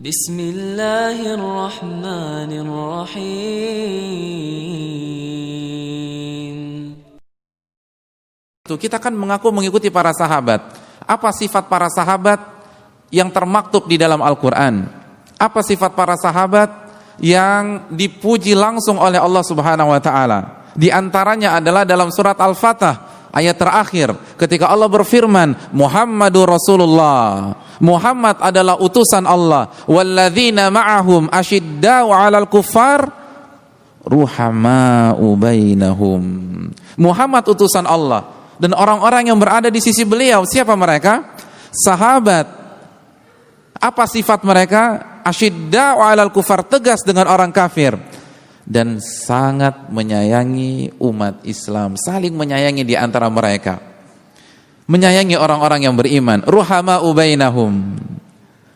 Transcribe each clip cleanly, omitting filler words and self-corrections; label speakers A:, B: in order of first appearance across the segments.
A: Bismillahirrahmanirrahim.
B: Kita kan mengaku mengikuti para sahabat. Apa sifat para sahabat yang termaktub di dalam Al-Quran? Apa sifat para sahabat yang dipuji langsung oleh Allah Subhanahu wa Ta'ala? Di antaranya adalah dalam surat Al-Fatah ayat terakhir ketika Allah berfirman, Muhammadur Rasulullah, Muhammad adalah utusan Allah, walladzina ma'ahum asyidda'u 'alal kuffar ruhama'u bainahum. Muhammad utusan Allah dan orang-orang yang berada di sisi beliau, siapa mereka? Sahabat. Apa sifat mereka? Asyidda'u 'alal kuffar, tegas dengan orang kafir dan sangat menyayangi umat Islam, saling menyayangi di antara mereka, menyayangi orang-orang yang beriman. Ruhama'u bainahum.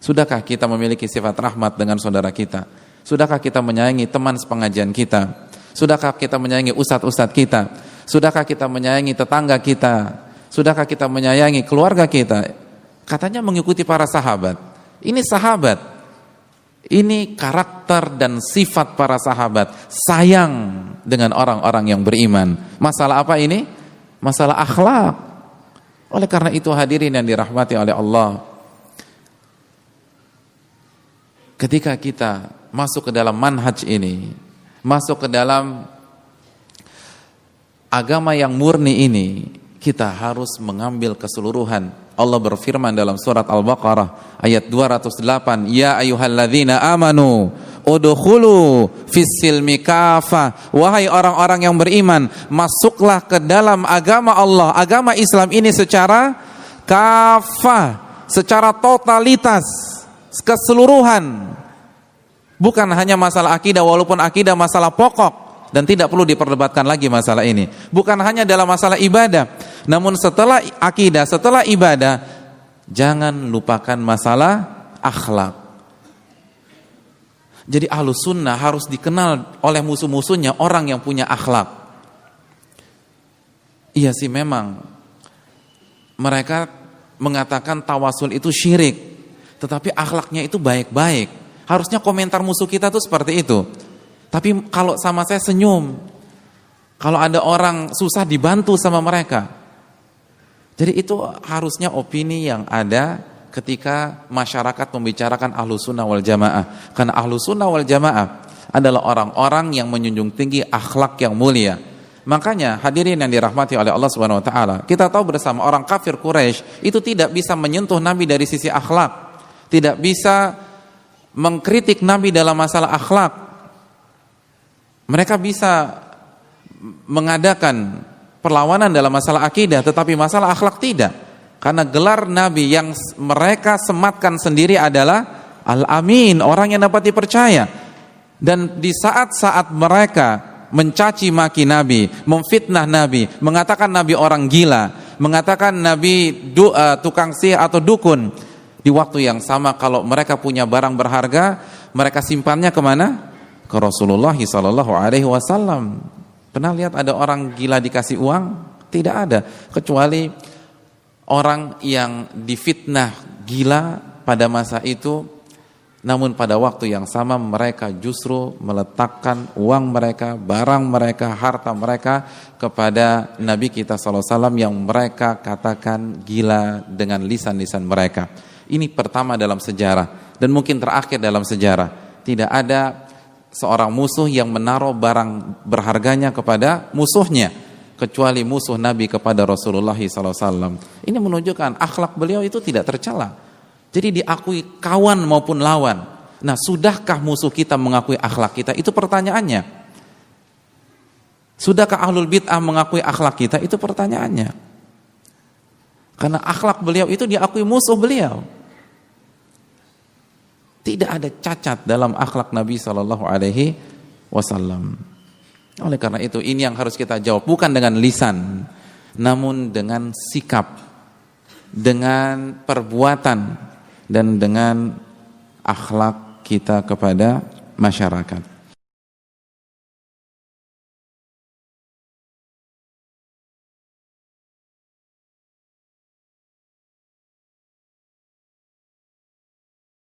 B: Sudahkah kita memiliki sifat rahmat dengan saudara kita? Sudahkah kita menyayangi teman sepengajian kita? Sudahkah kita menyayangi ustadz-ustadz kita? Sudahkah kita menyayangi tetangga kita? Sudahkah kita menyayangi keluarga kita? Katanya mengikuti para sahabat. Ini sahabat. Ini karakter dan sifat para sahabat, sayang dengan orang-orang yang beriman. Masalah apa ini? Masalah akhlak. Oleh karena itu hadirin yang dirahmati oleh Allah, ketika kita masuk ke dalam manhaj ini, masuk ke dalam agama yang murni ini, kita harus mengambil keseluruhan. Allah berfirman dalam surat Al-Baqarah ayat 208, ya ayyuhalladzina amanu udkhulu fis-silmi kafah. Wahai orang-orang yang beriman, masuklah ke dalam agama Allah, agama Islam ini secara kafah, secara totalitas, keseluruhan. Bukan hanya masalah akidah, walaupun akidah masalah pokok dan tidak perlu diperdebatkan lagi masalah ini. Bukan hanya dalam masalah ibadah, namun setelah akidah, setelah ibadah, jangan lupakan masalah akhlak. Jadi Ahlus Sunnah harus dikenal oleh musuh-musuhnya orang yang punya akhlak. Iya sih, memang mereka mengatakan tawasul itu syirik, tetapi akhlaknya itu baik-baik. Harusnya komentar musuh kita tuh seperti itu. Tapi kalau sama saya senyum, kalau ada orang susah dibantu sama mereka. Jadi itu harusnya opini yang ada ketika masyarakat membicarakan Ahlus Sunnah wal Jamaah. Karena Ahlus Sunnah wal Jamaah adalah orang-orang yang menjunjung tinggi akhlak yang mulia. Makanya hadirin yang dirahmati oleh Allah Subhanahu wa Ta'ala, kita tahu bersama orang kafir Quraisy itu tidak bisa menyentuh Nabi dari sisi akhlak, tidak bisa mengkritik Nabi dalam masalah akhlak. Mereka bisa mengadakan perlawanan dalam masalah akidah, tetapi masalah akhlak tidak. Karena gelar Nabi yang mereka sematkan sendiri adalah Al-Amin, orang yang dapat dipercaya. Dan di saat-saat mereka mencaci maki Nabi, memfitnah Nabi, mengatakan Nabi orang gila, mengatakan Nabi tukang sihir atau dukun, di waktu yang sama kalau mereka punya barang berharga, mereka simpannya kemana? Ke Rasulullah SAW. Pernah lihat ada orang gila dikasih uang? Tidak ada, kecuali orang yang difitnah gila pada masa itu, namun pada waktu yang sama mereka justru meletakkan uang mereka, barang mereka, harta mereka kepada Nabi kita SAW yang mereka katakan gila dengan lisan-lisan mereka. Ini pertama dalam sejarah dan mungkin terakhir dalam sejarah. Tidak ada seorang musuh yang menaruh barang berharganya kepada musuhnya, kecuali musuh Nabi kepada Rasulullah SAW. Ini menunjukkan akhlak beliau itu tidak tercela. Jadi diakui kawan maupun lawan. Nah, sudahkah musuh kita mengakui akhlak kita? Itu pertanyaannya. Sudahkah ahlul bid'ah mengakui akhlak kita? Itu pertanyaannya. Karena akhlak beliau itu diakui musuh beliau. Tidak ada cacat dalam akhlak Nabi SAW. Oleh karena itu, ini yang harus kita jawab, bukan dengan lisan, namun dengan sikap, dengan perbuatan, dan dengan akhlak kita kepada masyarakat.